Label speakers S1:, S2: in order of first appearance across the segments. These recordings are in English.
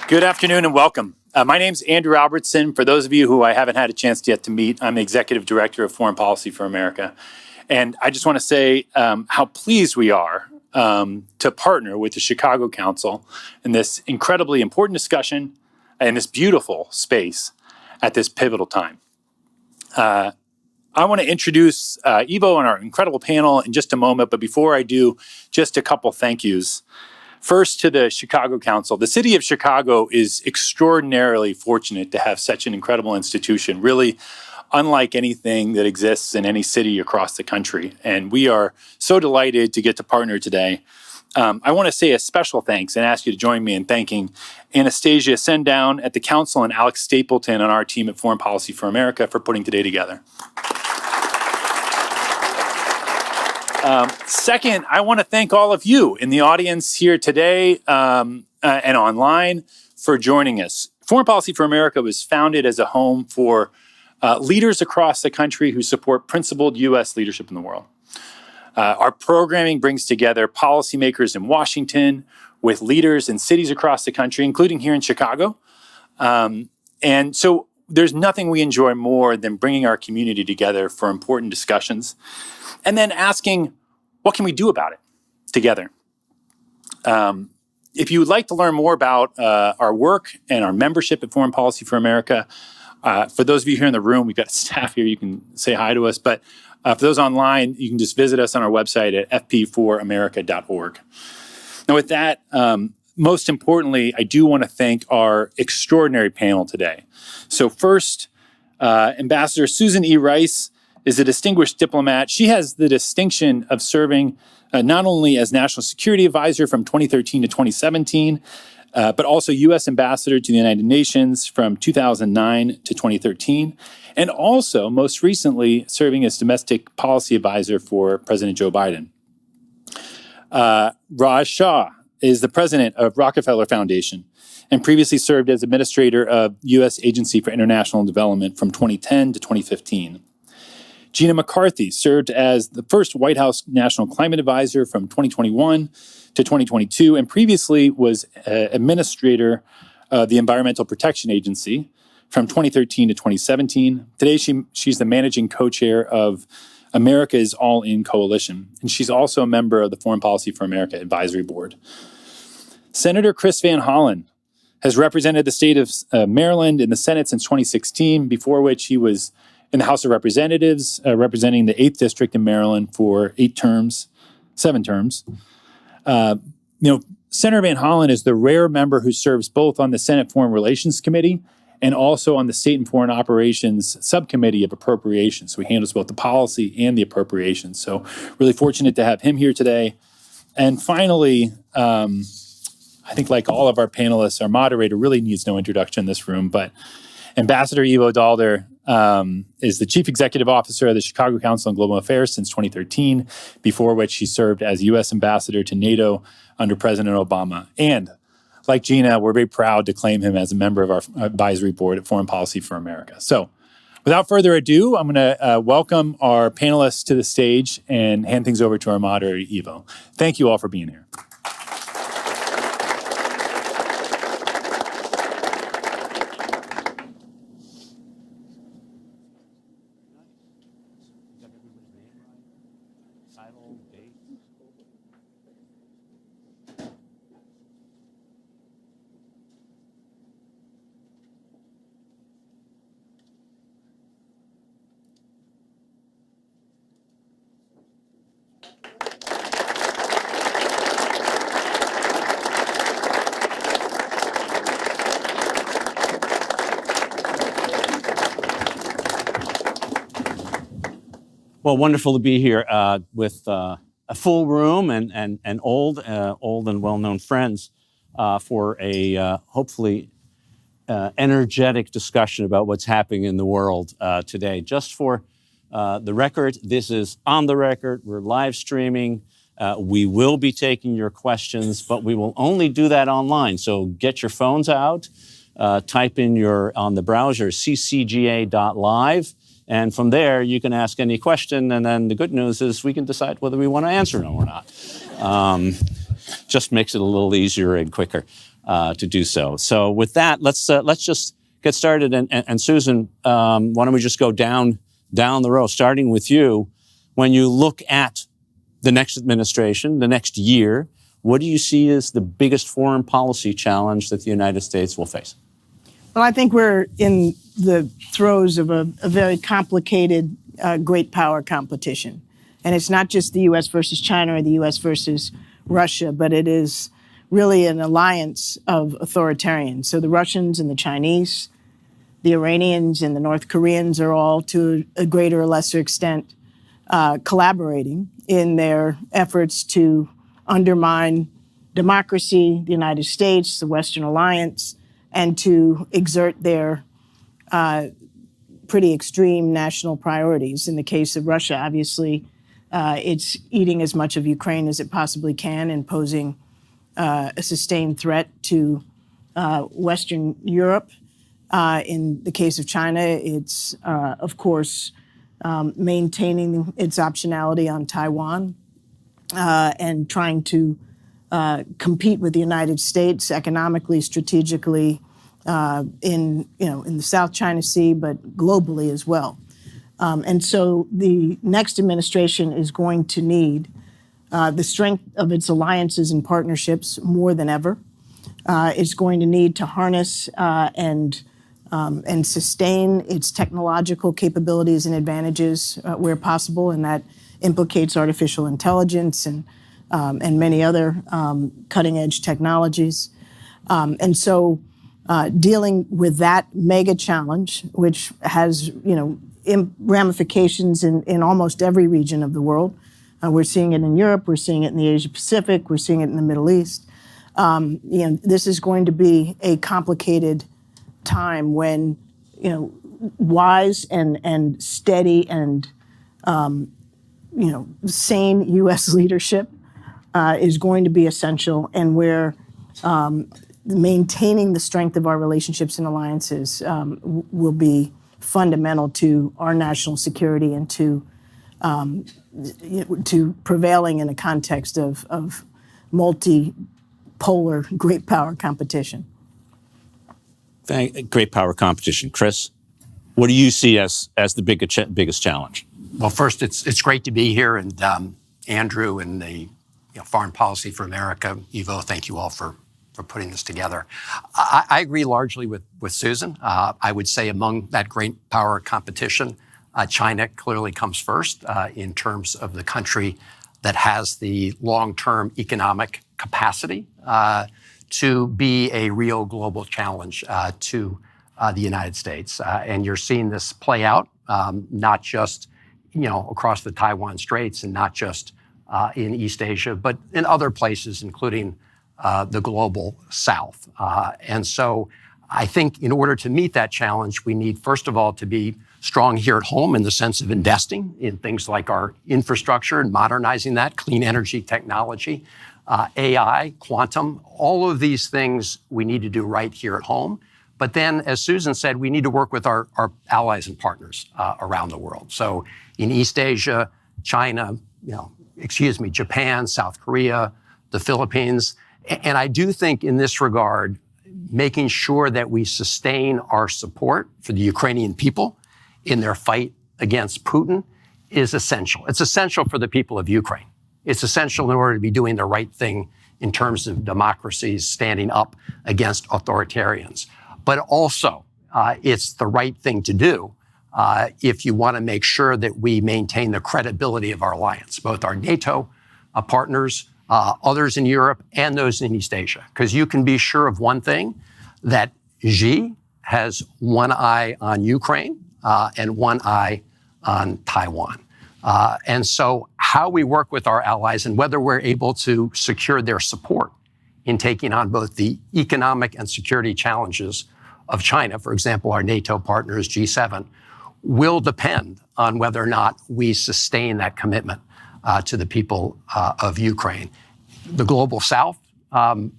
S1: Good afternoon and welcome. My name's Andrew Albertson. For those of you who I haven't had a chance yet to meet, I'm the Executive Director of Foreign Policy for America. And I just want to say how pleased we are to partner with the Chicago Council in this incredibly important discussion in this beautiful space at this pivotal time. I want to introduce Ivo and our incredible panel in just a moment, but before I do, just a couple thank yous. First, to the Chicago Council. The city of Chicago is extraordinarily fortunate to have such an incredible institution, really unlike anything that exists in any city across the country. And we are so delighted to get to partner today. I want to say a special thanks and ask you to join me in thanking Anastasia Sendown at the Council and Alex Stapleton on our team at Foreign Policy for America for putting today together. Second, I want to thank all of you in the audience here today and online for joining us. Foreign Policy for America was founded as a home for leaders across the country who support principled U.S. leadership in the world. Our programming brings together policymakers in Washington with leaders in cities across the country, including here in Chicago. And so there's nothing we enjoy more than bringing our community together for important discussions and then asking, what can we do about it together? If you would like to learn more about our work and our membership at Foreign Policy for America, for those of you here in the room, we've got staff here, you can say hi to us. But for those online, you can just visit us on our website at fp4america.org. Now with that, most importantly, I do want to thank our extraordinary panel today. So first, Ambassador Susan E. Rice is a distinguished diplomat. She has the distinction of serving not only as National Security Advisor from 2013 to 2017, but also U.S. Ambassador to the United Nations from 2009 to 2013, and also most recently serving as Domestic Policy Advisor for President Joe Biden. Shah is the president of Rockefeller Foundation and previously served as administrator of U.S. Agency for International Development from 2010 to 2015. Gina McCarthy served as the first White House National Climate Advisor from 2021 to 2022, and previously was administrator of the Environmental Protection Agency from 2013 to 2017. Today, she's the managing co-chair of America's All In Coalition, and she's also a member of the Foreign Policy for America Advisory Board. Senator Chris Van Hollen has represented the state of Maryland in the Senate since 2016, before which he was in the House of Representatives, representing the 8th District in Maryland for 7 terms. Senator Van Hollen is the rare member who serves both on the Senate Foreign Relations Committee and also on the State and Foreign Operations Subcommittee of Appropriations. So he handles both the policy and the appropriations. So really fortunate to have him here today. And finally, I think like all of our panelists, our moderator really needs no introduction in this room, but Ambassador Ivo Daalder is the Chief Executive Officer of the Chicago Council on Global Affairs since 2013, before which he served as U.S. Ambassador to NATO under President Obama. And like Gina, we're very proud to claim him as a member of our advisory board at Foreign Policy for America. So without further ado, I'm going to welcome our panelists to the stage and hand things over to our moderator, Ivo. Thank you all for being here.
S2: Well, wonderful to be here with a full room and old and well-known friends for a hopefully energetic discussion about what's happening in the world today. Just for the record, this is on the record. We're live streaming. We will be taking your questions, but we will only do that online. So get your phones out. type in on the browser ccga.live. And from there, you can ask any question. And then the good news is we can decide whether we want to answer them or not. Just makes it a little easier and quicker to do so. So with that, let's just get started. And Susan, why don't we just go down the row, starting with you. When you look at the next administration, the next year, what do you see as the biggest foreign policy challenge that the United States will face?
S3: Well, I think we're in the throes of a very complicated great power competition. And it's not just the U.S. versus China or the U.S. versus Russia, but it is really an alliance of authoritarians. So the Russians and the Chinese, the Iranians and the North Koreans are all, to a greater or lesser extent, collaborating in their efforts to undermine democracy, the United States, the Western alliance, and to exert their pretty extreme national priorities. In the case of Russia, obviously, it's eating as much of Ukraine as it possibly can and posing a sustained threat to Western Europe. In the case of China, it's, of course, maintaining its optionality on Taiwan and trying to compete with the United States economically, strategically, in the South China Sea, but globally as well. And so the next administration is going to need the strength of its alliances and partnerships more than ever. It's going to need to harness and sustain its technological capabilities and advantages where possible, and that implicates artificial intelligence and many other cutting-edge technologies. And so dealing with that mega challenge, which has ramifications in almost every region of the world. We're seeing it in Europe, we're seeing it in the Asia Pacific, we're seeing it in the Middle East. This is going to be a complicated time when wise and steady and sane U.S. leadership is going to be essential, and where maintaining the strength of our relationships and alliances will be fundamental to our national security and to prevailing in a context of multipolar great power competition.
S2: Great power competition. Chris, what do you see as the biggest challenge?
S4: Well, first, it's great to be here, and Andrew and the Foreign Policy for America, Ivo, thank you all for putting this together. I agree largely with Susan. I would say among that great power competition, China clearly comes first in terms of the country that has the long-term economic capacity to be a real global challenge to the United States. And you're seeing this play out, not just across the Taiwan Straits and not just in East Asia, but in other places, including the global South. And so I think in order to meet that challenge, we need, first of all, to be strong here at home in the sense of investing in things like our infrastructure and modernizing that, clean energy technology, AI, quantum, all of these things we need to do right here at home. But then, as Susan said, we need to work with our allies and partners around the world. So in East Asia, China, Japan, South Korea, the Philippines. And I do think in this regard, making sure that we sustain our support for the Ukrainian people in their fight against Putin is essential. It's essential for the people of Ukraine. It's essential in order to be doing the right thing in terms of democracies standing up against authoritarians. But also, it's the right thing to do if you want to make sure that we maintain the credibility of our alliance, both our NATO partners, others in Europe, and those in East Asia. Because you can be sure of one thing, that Xi has one eye on Ukraine and one eye on Taiwan. And so how we work with our allies and whether we're able to secure their support in taking on both the economic and security challenges of China, for example, our NATO partners, G7, will depend on whether or not we sustain that commitment to the people of Ukraine. The global South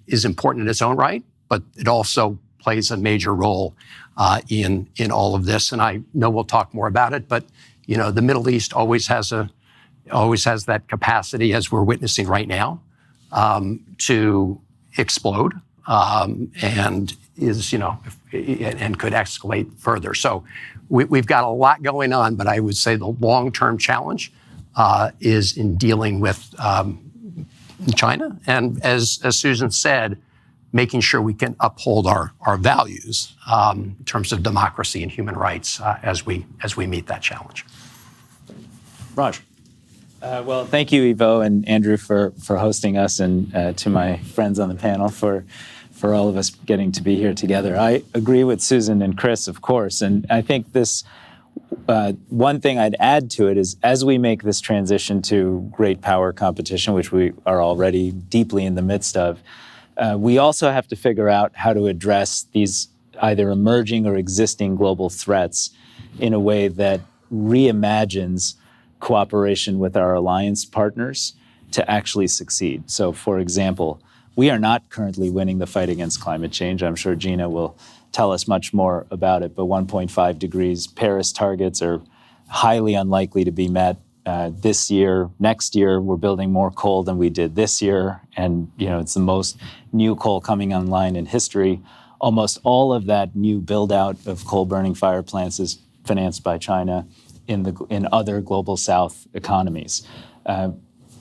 S4: is important in its own right, but it also plays a major role in all of this. And I know we'll talk more about it, but the Middle East always has that capacity, as we're witnessing right now, to explode, and could escalate further. So we've got a lot going on, but I would say the long-term challenge is in dealing with China, and as Susan said, making sure we can uphold our values in terms of democracy and human rights as we meet that challenge.
S2: Raj.
S5: Well, thank you, Ivo and Andrew, for hosting us, and to my friends on the panel for all of us getting to be here together. I agree with Susan and Chris, of course, and I think this one thing I'd add to it is, as we make this transition to great power competition, which we are already deeply in the midst of, we also have to figure out how to address these either emerging or existing global threats in a way that reimagines cooperation with our alliance partners to actually succeed. So, for example, we are not currently winning the fight against climate change. I'm sure Gina will tell us much more about it, but 1.5 degrees Paris targets are highly unlikely to be met this year. Next year, we're building more coal than we did this year, and it's the most new coal coming online in history. Almost all of that new build-out of coal-burning fire plants is financed by China in other global South economies.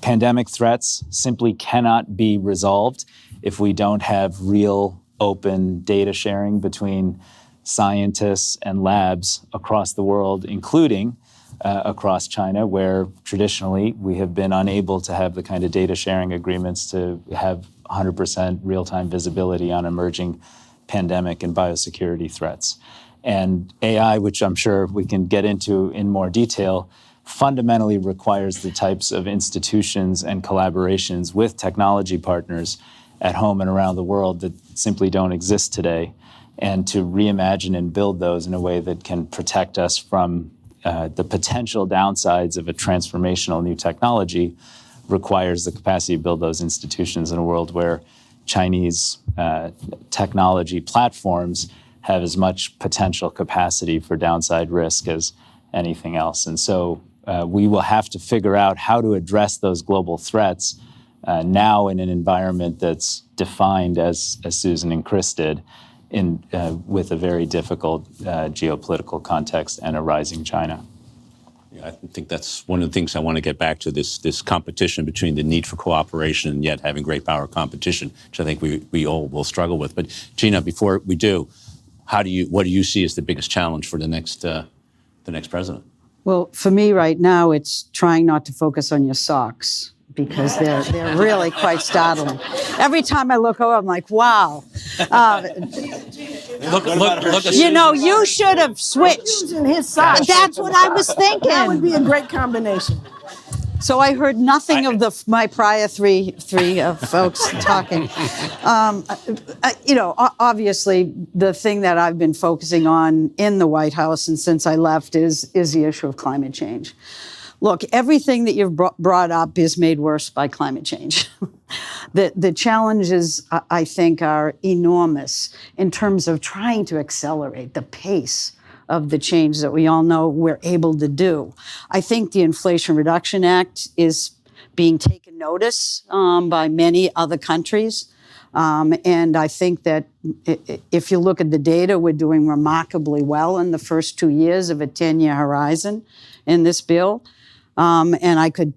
S5: Pandemic threats simply cannot be resolved if we don't have real open data sharing between scientists and labs across the world, including across China, where traditionally we have been unable to have the kind of data sharing agreements to have 100% real-time visibility on emerging pandemic and biosecurity threats. And AI, which I'm sure we can get into in more detail, fundamentally requires the types of institutions and collaborations with technology partners at home and around the world that simply don't exist today, and to reimagine and build those in a way that can protect us from the potential downsides of a transformational new technology requires the capacity to build those institutions in a world where Chinese technology platforms have as much potential capacity for downside risk as anything else. And so we will have to figure out how to address those global threats now in an environment that's defined, as Susan and Chris did, with a very difficult geopolitical context and a rising China.
S2: Yeah, I think that's one of the things I want to get back to, this competition between the need for cooperation and yet having great power competition, which I think we all will struggle with. But Gina, before we do, what do you see as the biggest challenge for the next president?
S6: Well, for me right now, it's trying not to focus on your socks, because they're really quite startling. Every time I look over, I'm like, wow.
S2: Look
S6: You should have switched.
S3: In his side.
S6: That's what I was thinking.
S3: That would be a great combination.
S6: So I heard nothing of my prior three folks talking. Obviously, the thing that I've been focusing on in the White House and since I left is the issue of climate change. Look, everything that you've brought up is made worse by climate change. The challenges, I think, are enormous in terms of trying to accelerate the pace of the change that we all know we're able to do. I think the Inflation Reduction Act is being taken notice by many other countries. And I think that if you look at the data, we're doing remarkably well in the first 2 years of a 10-year horizon in this bill. And I could,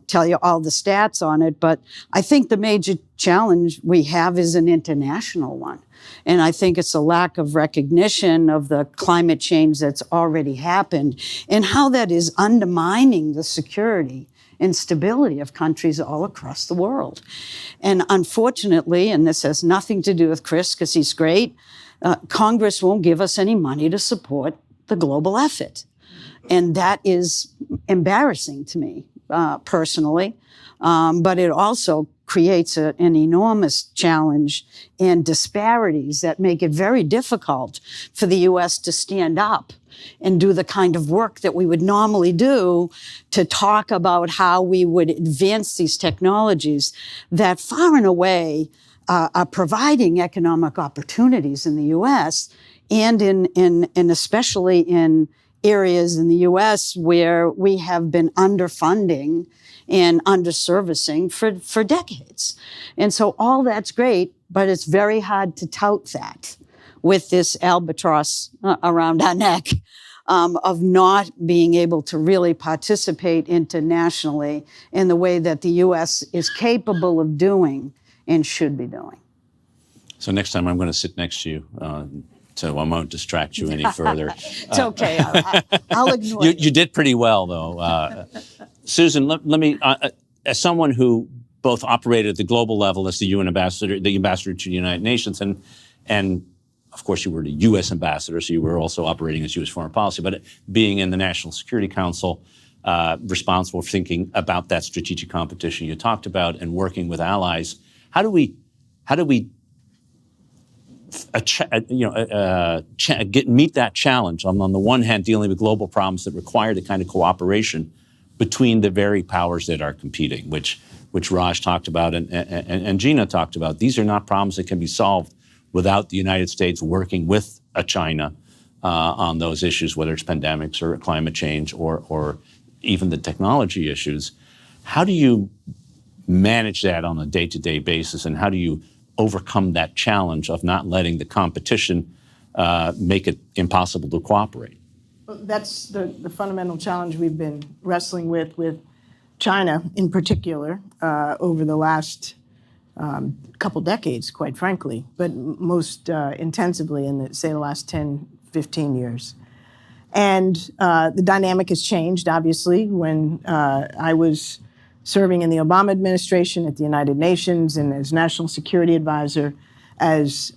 S6: tell you all the stats on it, but I think the major challenge we have is an international one. And I think it's a lack of recognition of the climate change that's already happened and how that is undermining the security and stability of countries all across the world. And unfortunately, and this has nothing to do with Chris because he's great, Congress won't give us any money to support the global effort. And that is embarrassing to me personally, but it also creates an enormous challenge and disparities that make it very difficult for the U.S. to stand up and do the kind of work that we would normally do to talk about how we would advance these technologies that far and away are providing economic opportunities in the U.S. and in especially in areas in the U.S. where we have been underfunding and underservicing for decades. And so all that's great, but it's very hard to tout that with this albatross around our neck of not being able to really participate internationally in the way that the U.S. is capable of doing and should be doing.
S2: So next time I'm going to sit next to you, so I won't distract you any further.
S6: It's okay. I'll ignore you.
S2: You did pretty well, though. Susan, let me, as someone who both operated at the global level as the UN ambassador, the ambassador to the United Nations, and of course you were the U.S. ambassador, so you were also operating as U.S. foreign policy, but being in the National Security Council, responsible for thinking about that strategic competition you talked about and working with allies, how do we meet that challenge? On the one hand, dealing with global problems that require the kind of cooperation between the very powers that are competing, which Raj talked about and Gina talked about. These are not problems that can be solved without the United States working with China on those issues, whether it's pandemics or climate change or even the technology issues. How do you manage that on a day-to-day basis, and how do you overcome that challenge of not letting the competition make it impossible to cooperate?
S3: Well, that's the fundamental challenge we've been wrestling with China in particular over the last couple decades, quite frankly, but most intensively in, the last 10, 15 years. And the dynamic has changed, obviously, when I was serving in the Obama administration at the United Nations and as National Security Advisor. As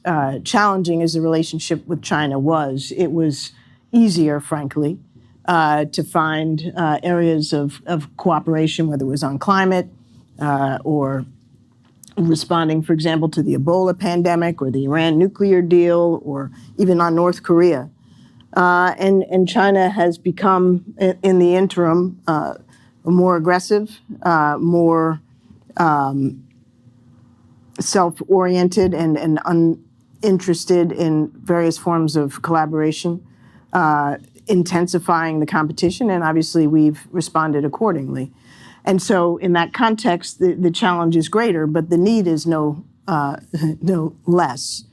S3: challenging as the relationship with China was, it was easier, frankly, to find areas of cooperation, whether it was on climate or responding, for example, to the Ebola pandemic or the Iran nuclear deal or even on North Korea. And China has become, in the interim, more aggressive, more self-oriented and uninterested in various forms of collaboration, intensifying the competition, and obviously we've responded accordingly. And so in that context, the challenge is greater, but the need is no less.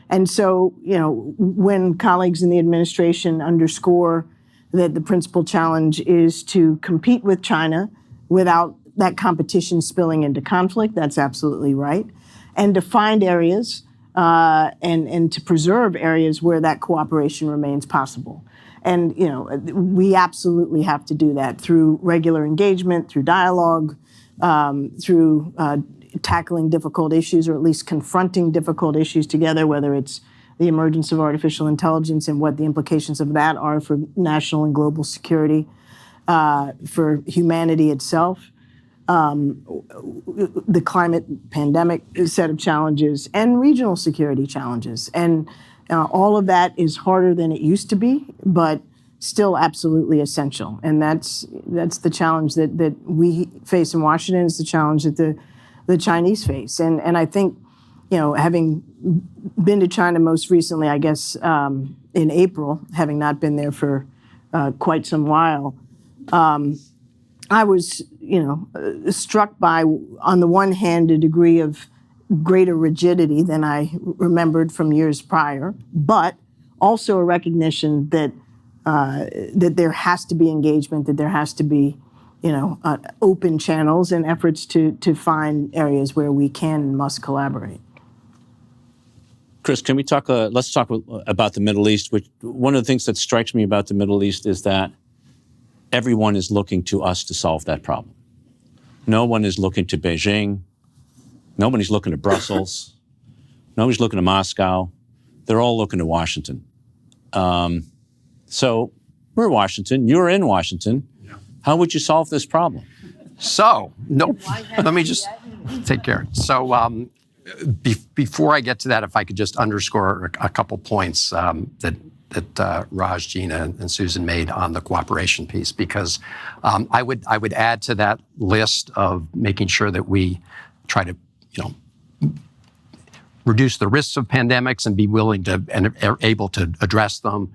S3: And so, when colleagues in the administration underscore that the principal challenge is to compete with China without that competition spilling into conflict, that's absolutely right. And to find areas and to preserve areas where that cooperation remains possible. And, we absolutely have to do that through regular engagement, through dialogue, through tackling difficult issues, or at least confronting difficult issues together, whether it's the emergence of artificial intelligence and what the implications of that are for national and global security, for humanity itself, the climate pandemic set of challenges, and regional security challenges. And all of that is harder than it used to be, but still absolutely essential. And that's the challenge that we face in Washington. It's the challenge that the Chinese face. And I think, having been to China most recently, I guess, in April, having not been there for quite some while, I was, struck by, on the one hand, a degree of greater rigidity than I remembered from years prior, but also a recognition that that there has to be engagement, that there has to be, open channels and efforts to find areas where we can and must collaborate.
S2: Chris, can we talk? Let's talk about the Middle East. Which one of the things that strikes me about the Middle East is that everyone is looking to us to solve that problem. No one is looking to Beijing. Nobody's looking to Brussels. Nobody's looking to Moscow. They're all looking to Washington. So we're Washington. You're in Washington. Yeah. How would you solve this problem?
S4: So, no, let me just take care. So before I get to that, if I could just underscore a couple points that Raj, Gina, and Susan made on the cooperation piece, because I would add to that list of making sure that we try to, reduce the risks of pandemics and be willing to and are able to address them.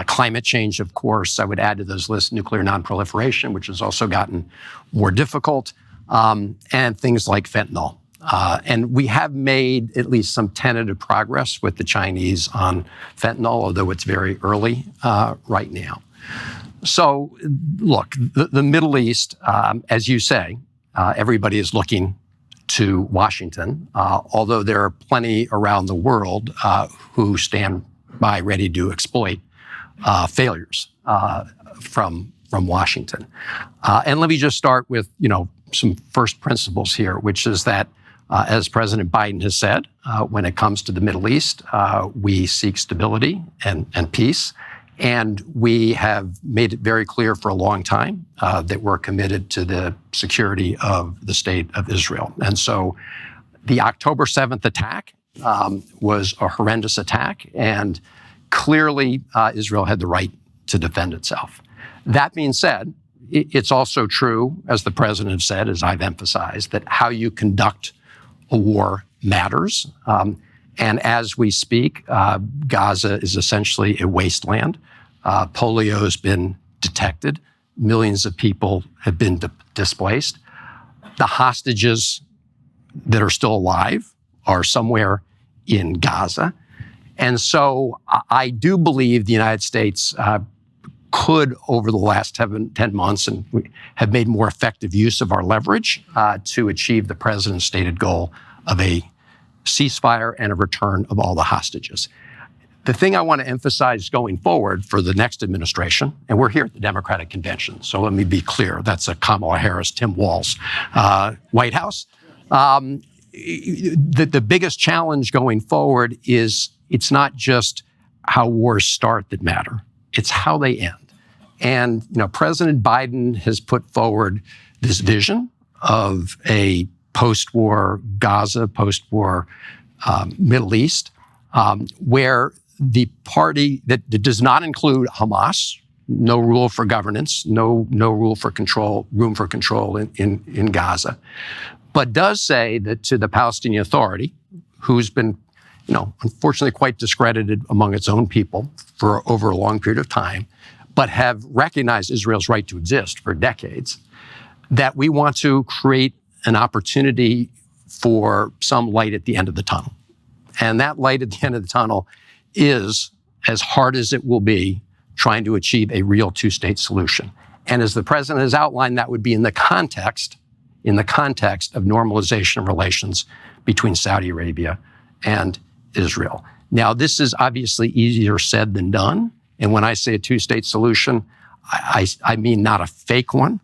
S4: Climate change, of course, I would add to those lists nuclear nonproliferation, which has also gotten more difficult, and things like fentanyl. And we have made at least some tentative progress with the Chinese on fentanyl, although it's very early right now. So, look, the Middle East, as you say, everybody is looking to Washington, although there are plenty around the world who stand by ready to exploit failures from Washington. And let me just start with, some first principles here, which is that, as President Biden has said, when it comes to the Middle East, we seek stability and peace. And we have made it very clear for a long time that we're committed to the security of the state of Israel. And so the October 7th attack was a horrendous attack, and clearly Israel had the right to defend itself. That being said, it's also true, as the president has said, as I've emphasized, that how you conduct a war matters. And as we speak, Gaza is essentially a wasteland. Polio has been detected. Millions of people have been displaced. The hostages that are still alive are somewhere in Gaza. And so I do believe the United States could, over the last 10 months, and we have made more effective use of our leverage to achieve the president's stated goal of a ceasefire and a return of all the hostages. The thing I want to emphasize going forward for the next administration, and we're here at the Democratic Convention, so let me be clear, that's a Kamala Harris, Tim Walz White House. The biggest challenge going forward is it's not just how wars start that matter, it's how they end. And President Biden has put forward this vision of a post-war Gaza, post-war Middle East, where the party that does not include Hamas, no rule for governance, no rule for control, room for control in Gaza, but does say that to the Palestinian Authority, who's been, unfortunately quite discredited among its own people for over a long period of time, but have recognized Israel's right to exist for decades, that we want to create an opportunity for some light at the end of the tunnel. And that light at the end of the tunnel is, as hard as it will be, trying to achieve a real two-state solution. And as the president has outlined, that would be in the context of normalization of relations between Saudi Arabia and Israel. Now, this is obviously easier said than done. And when I say a two-state solution, I mean not a fake one,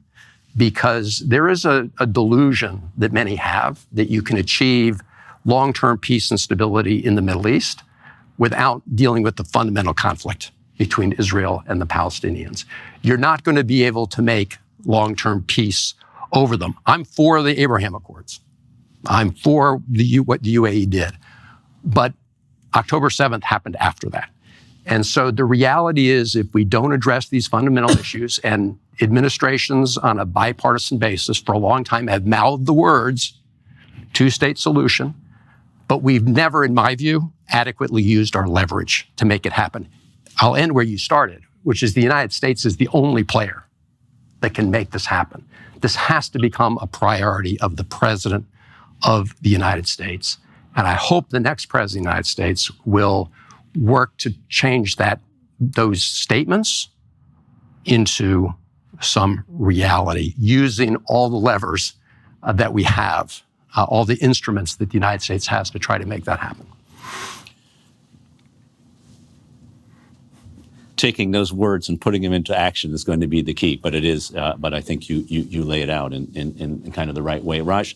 S4: because there is a delusion that many have that you can achieve long-term peace and stability in the Middle East without dealing with the fundamental conflict between Israel and the Palestinians. You're not going to be able to make long-term peace over them. I'm for the Abraham Accords. I'm for what the UAE did. But October 7th happened after that. And so the reality is, if we don't address these fundamental issues, and administrations on a bipartisan basis for a long time have mouthed the words two-state solution, but we've never, in my view, adequately used our leverage to make it happen. I'll end where you started, which is the United States is the only player that can make this happen. This has to become a priority of the President of the United States. And I hope the next President of the United States will work to change those statements into some reality, using all the levers that we have, all the instruments that the United States has to try to make that happen.
S2: Taking those words and putting them into action is going to be the key, but it is. But I think you lay it out in kind of the right way. Raj,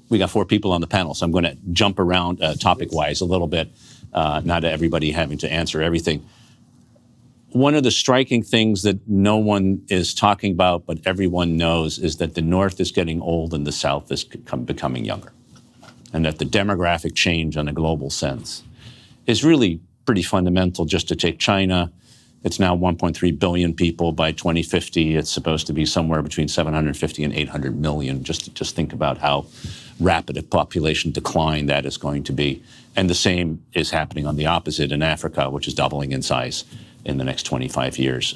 S2: we got 4 people on the panel, so I'm going to jump around topic-wise a little bit, not everybody having to answer everything. One of the striking things that no one is talking about, but everyone knows, is that the North is getting old and the South is becoming younger, and that the demographic change on a global sense is really pretty fundamental. Just to take China, It's now 1.3 billion people. By 2050, it's supposed to be somewhere between 750 and 800 million. Just think about how rapid a population decline that is going to be. And the same is happening on the opposite in Africa, which is doubling in size in the next 25 years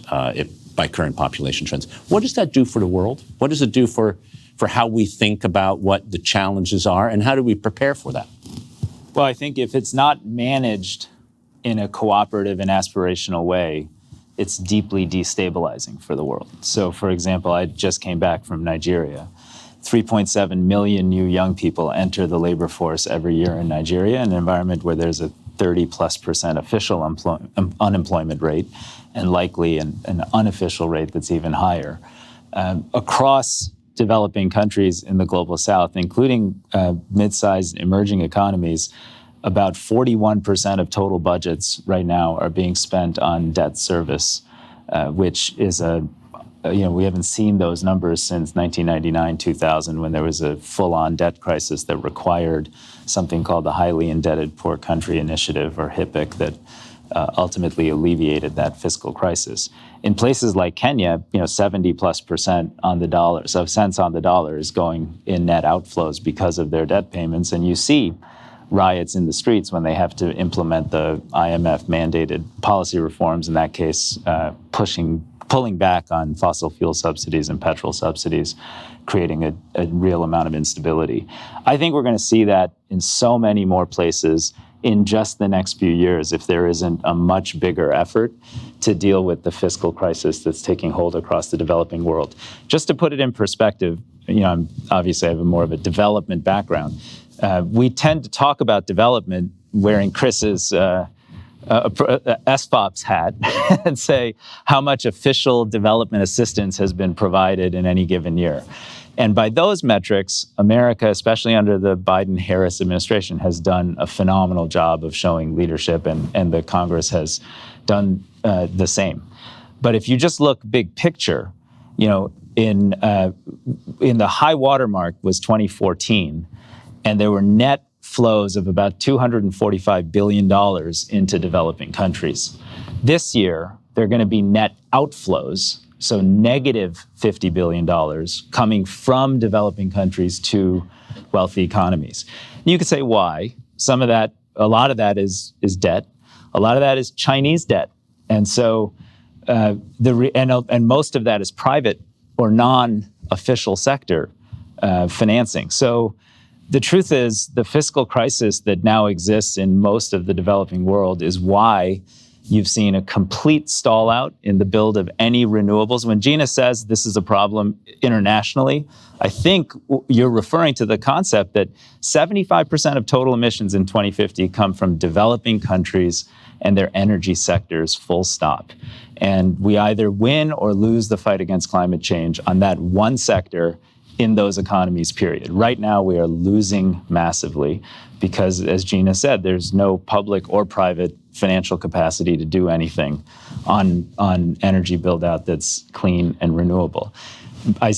S2: by current population trends. What does that do for the world? What does it do for how we think about what the challenges are, and how do we prepare for that?
S5: Well, I think if it's not managed in a cooperative and aspirational way, it's deeply destabilizing for the world. So, for example, I just came back from Nigeria. 3.7 million new young people enter the labor force every year in Nigeria, an environment where there's a 30+% official unemployment rate, and likely an unofficial rate that's even higher. Across developing countries in the global south, including mid-sized emerging economies, about 41% of total budgets right now are being spent on debt service, which is we haven't seen those numbers since 1999, 2000, when there was a full-on debt crisis that required something called the Highly Indebted Poor Country Initiative, or HIPC, that ultimately alleviated that fiscal crisis. In places like Kenya, 70+% on the dollar, so cents on the dollar is going in net outflows because of their debt payments, and you see riots in the streets when they have to implement the IMF mandated policy reforms, in that case, pulling back on fossil fuel subsidies and petrol subsidies, creating a real amount of instability. I think we're going to see that in so many more places in just the next few years if there isn't a much bigger effort to deal with the fiscal crisis that's taking hold across the developing world. Just to put it in perspective, obviously I have more of a development background. We tend to talk about development wearing Chris's SFOP's hat and say how much official development assistance has been provided in any given year. And by those metrics, America, especially under the Biden-Harris administration, has done a phenomenal job of showing leadership, and the Congress has done the same. But if you just look big picture, in the high watermark was 2014, and there were net flows of about $245 billion into developing countries. This year, there are going to be net outflows, so negative $50 billion coming from developing countries to wealthy economies. And you could say why. A lot of that is debt. A lot of that is Chinese debt. And so, and most of that is private or non-official sector financing. So the truth is, the fiscal crisis that now exists in most of the developing world is why you've seen a complete stall out in the build of any renewables. When Gina says this is a problem internationally, I think you're referring to the concept that 75% of total emissions in 2050 come from developing countries and their energy sectors, full stop. And we either win or lose the fight against climate change on that one sector in those economies, period. Right now, we are losing massively because, as Gina said, there's no public or private financial capacity to do anything on energy build-out that's clean and renewable.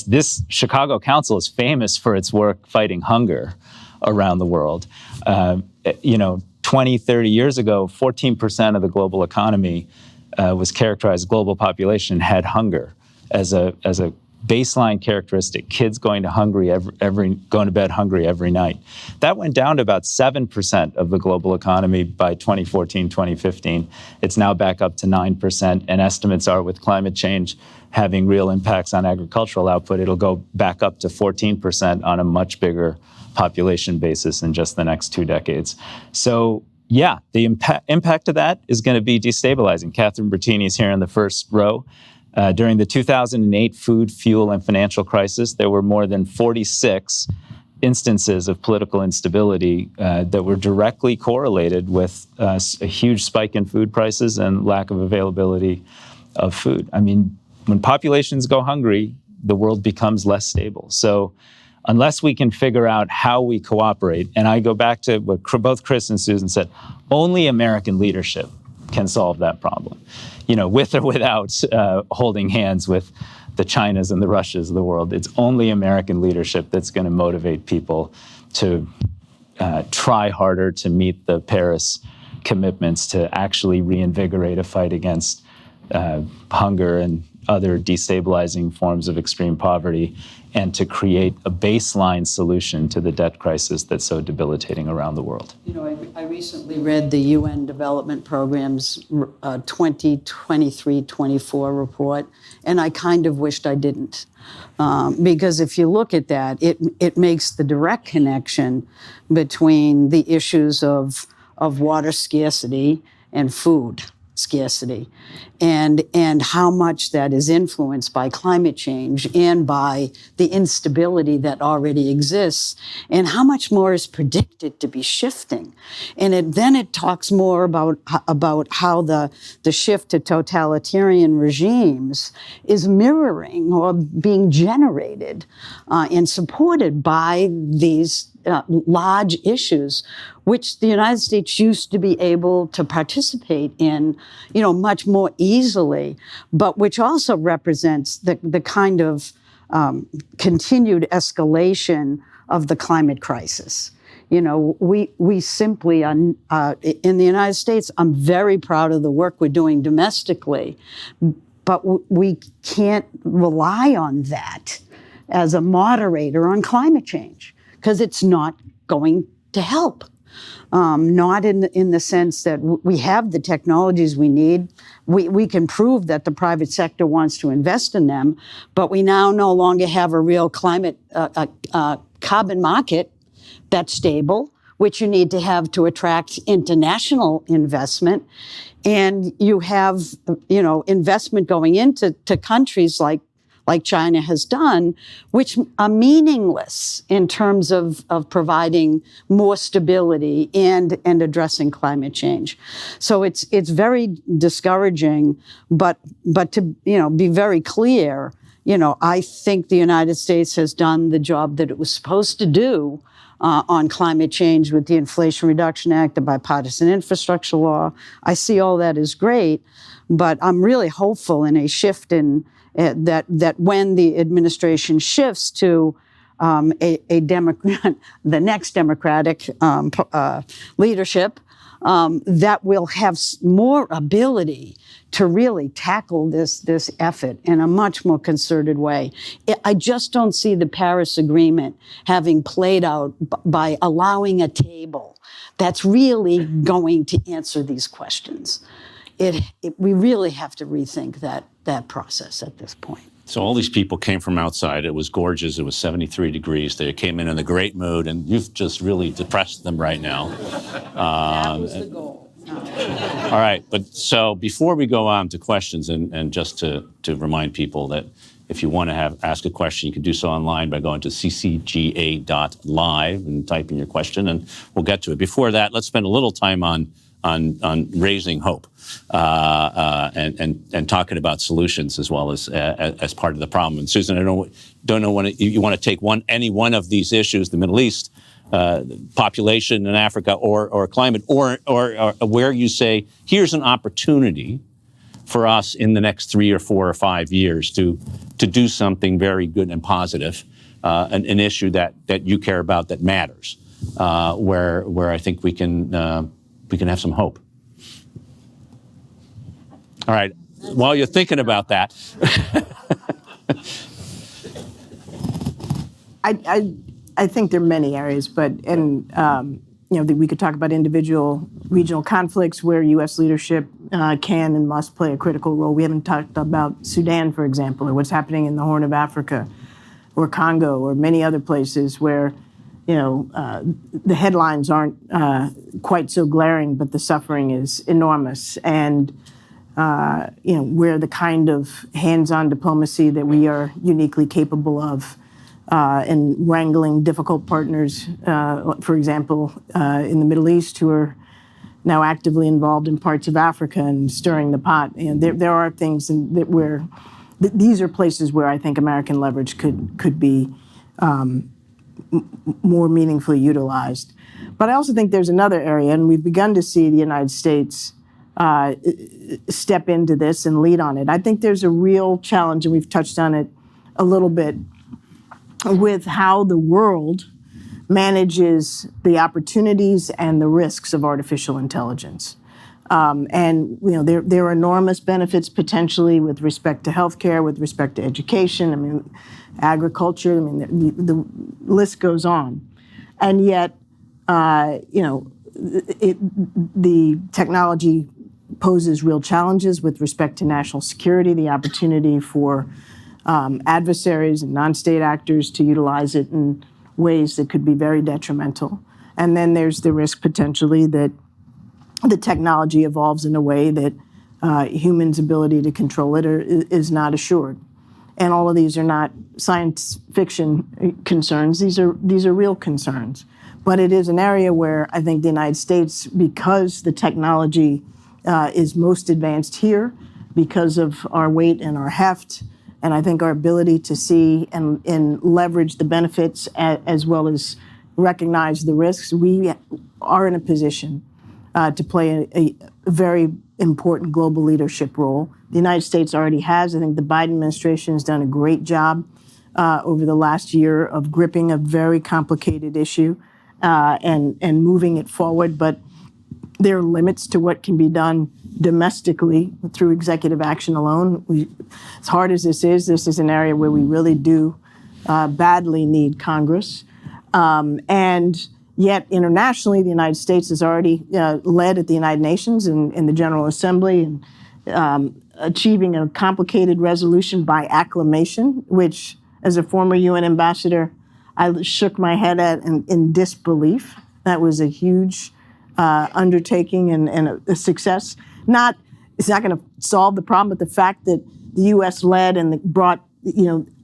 S5: This Chicago Council is famous for its work fighting hunger around the world. 20, 30 years ago, 14% of the global economy was characterized, global population had hunger as a baseline characteristic, kids going to bed hungry every night. That went down to about 7% of the global economy by 2014, 2015. It's now back up to 9%, and estimates are with climate change having real impacts on agricultural output, it'll go back up to 14% on a much bigger population basis in just the next 2 decades. So yeah, the impact of that is going to be destabilizing. Catherine Bertini is here in the first row. During the 2008 food, fuel, and financial crisis, there were more than 46 instances of political instability that were directly correlated with a huge spike in food prices and lack of availability of food. I mean, when populations go hungry, the world becomes less stable. So unless we can figure out how we cooperate, and I go back to what both Chris and Susan said, only American leadership can solve that problem, with or without holding hands with the Chinas and the Russias of the world. It's only American leadership that's going to motivate people to try harder to meet the Paris commitments to actually reinvigorate a fight against hunger and other destabilizing forms of extreme poverty, and to create a baseline solution to the debt crisis that's so debilitating around the world.
S6: You know, I recently read the UN Development Program's 2023-24 report, and I kind of wished I didn't. Because if you look at that, it makes the direct connection between the issues of water scarcity and food scarcity, and how much that is influenced by climate change and by the instability that already exists, and how much more is predicted to be shifting. And then it talks more about how the shift to totalitarian regimes is mirroring or being generated and supported by these large issues, which the United States used to be able to participate in, much more easily, but which also represents the kind of continued escalation of the climate crisis. We simply, in the United States, I'm very proud of the work we're doing domestically, but we can't rely on that as a moderator on climate change, because it's not going to help. Not in the sense that we have the technologies we need. We can prove that the private sector wants to invest in them, but we now no longer have a real climate carbon market that's stable, which you need to have to attract international investment. And you have, investment going into countries like China has done, which are meaningless in terms of providing more stability and addressing climate change. So it's very discouraging, but to be very clear, I think the United States has done the job that it was supposed to do on climate change with the Inflation Reduction Act, the bipartisan infrastructure law. I see all that as great, but I'm really hopeful in a shift in that when the administration shifts to a Democrat, the next Democratic leadership, that will have more ability to really tackle this effort in a much more concerted way. I just don't see the Paris Agreement having played out by allowing a table that's really going to answer these questions. We really have to rethink that process at this point.
S2: So all these people came from outside. It was gorgeous. It was 73 degrees. They came in a great mood, and you've just really depressed them right now.
S6: That was the goal.
S2: All right, but so before we go on to questions, and just to remind people that if you want to ask a question, you can do so online by going to ccga.live and typing your question, and we'll get to it. Before that, let's spend a little time on raising hope and talking about solutions as well as part of the problem. And Susan, I don't know when you want to take any one of these issues, the Middle East, population in Africa, or climate, or where you say here's an opportunity for us in the next 3 or 4 or 5 years to do something very good and positive, an issue that you care about that matters, where I think we can have some hope. All right. While you're thinking about that,
S3: I think there are many areas, we could talk about individual regional conflicts where U.S. leadership can and must play a critical role. We haven't talked about Sudan, for example, or what's happening in the Horn of Africa, or Congo, or many other places where the headlines aren't quite so glaring, but the suffering is enormous. And, where the kind of hands-on diplomacy that we are uniquely capable of in wrangling difficult partners, for example, in the Middle East, who are now actively involved in parts of Africa and stirring the pot. And there are things these are places where I think American leverage could be more meaningfully utilized. But I also think there's another area, and we've begun to see the United States step into this and lead on it. I think there's a real challenge, and we've touched on it a little bit, with how the world manages the opportunities and the risks of artificial intelligence. And there are enormous benefits potentially with respect to healthcare, with respect to education. I mean, agriculture. I mean, the list goes on, and yet, the technology poses real challenges with respect to national security, the opportunity for adversaries and non-state actors to utilize it in ways that could be very detrimental. And then there's the risk potentially that the technology evolves in a way that humans' ability to control it is not assured. And all of these are not science fiction concerns. These are real concerns. But it is an area where I think the United States, because the technology is most advanced here, because of our weight and our heft, and I think our ability to see and leverage the benefits as well as recognize the risks, we are in a position to play a very important global leadership role. The United States already has. I think the Biden administration has done a great job over the last year of gripping a very complicated issue and moving it forward. But there are limits to what can be done domestically through executive action alone. As hard as this is an area where we really do badly need Congress. And yet internationally, the United States has already led at the United Nations in the General Assembly and achieving a complicated resolution by acclamation, which as a former UN ambassador, I shook my head at in disbelief. That was a huge undertaking and a success. It's not going to solve the problem, but the fact that the U.S. led and brought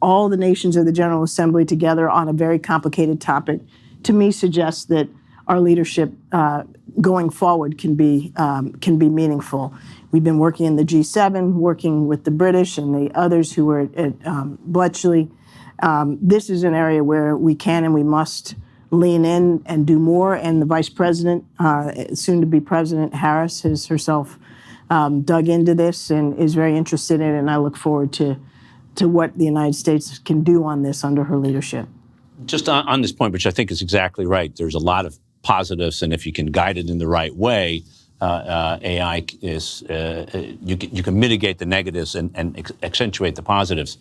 S3: all the nations of the General Assembly together on a very complicated topic, to me suggests that our leadership going forward can be meaningful. We've been working in the G7, working with the British and the others who were at Bletchley. This is an area where we can and we must lean in and do more. And the Vice President, soon-to-be President Harris, has herself dug into this and is very interested in it. And I look forward to what the United States can do on this under her leadership.
S2: Just on this point, which I think is exactly right, there's a lot of positives, and if you can guide it in the right way, AI is you can mitigate the negatives and accentuate the positives.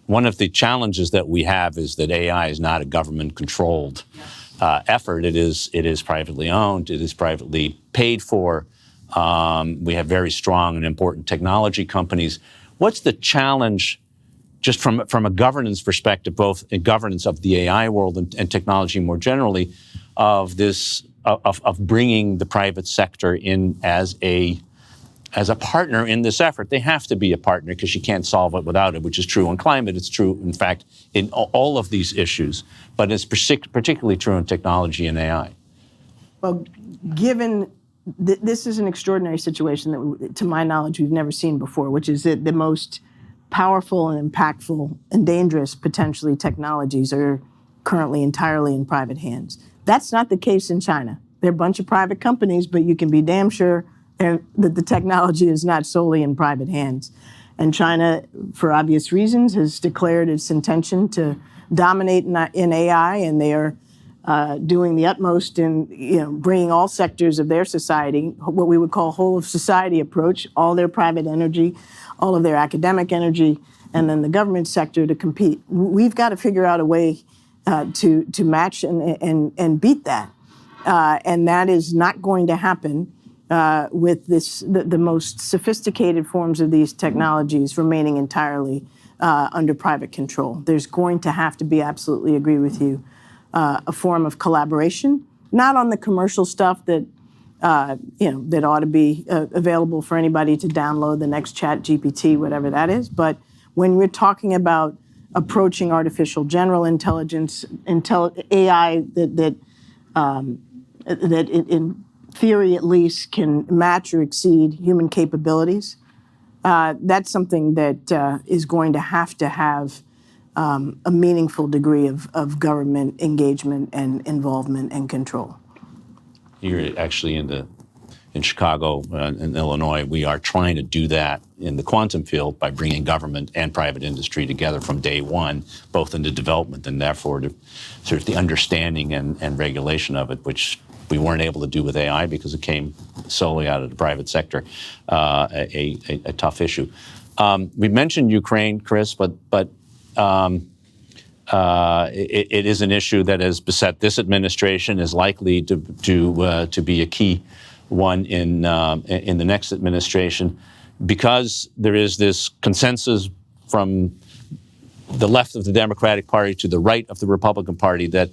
S2: One of the challenges that we have is that AI is not a government-controlled effort. It is privately owned. It is privately paid for. We have very strong and important technology companies. What's the challenge, just from a governance perspective, both in governance of the AI world and technology more generally, of this of bringing the private sector in as a partner in this effort? They have to be a partner because you can't solve it without it, which is true in climate. It's true, in fact, in all of these issues, but it's particularly true in technology and AI.
S3: Well, given this is an extraordinary situation that, to my knowledge, we've never seen before, which is that the most powerful and impactful and dangerous, potentially, technologies are currently entirely in private hands. That's not the case in China. They're a bunch of private companies, but you can be damn sure that the technology is not solely in private hands. And China, for obvious reasons, has declared its intention to dominate in AI, and they are doing the utmost in bringing all sectors of their society, what we would call whole of society approach, all their private energy, all of their academic energy, and then the government sector to compete. We've got to figure out a way to match and beat that. And that is not going to happen with the most sophisticated forms of these technologies remaining entirely under private control. There's going to have to be, absolutely agree with you, a form of collaboration, not on the commercial stuff that that ought to be available for anybody to download, the next Chat GPT, whatever that is. But when we're talking about approaching artificial general intelligence, AI that in theory at least can match or exceed human capabilities, that's something that is going to have a meaningful degree of government engagement and involvement and control.
S2: Here, actually, in Chicago and Illinois, we are trying to do that in the quantum field by bringing government and private industry together from day one, both in the development and therefore to sort of the understanding and regulation of it, which we weren't able to do with AI because it came solely out of the private sector, a tough issue. We mentioned Ukraine, Chris, but it is an issue that has beset this administration, is likely to be a key one in the next administration, because there is this consensus from the left of the Democratic Party to the right of the Republican Party that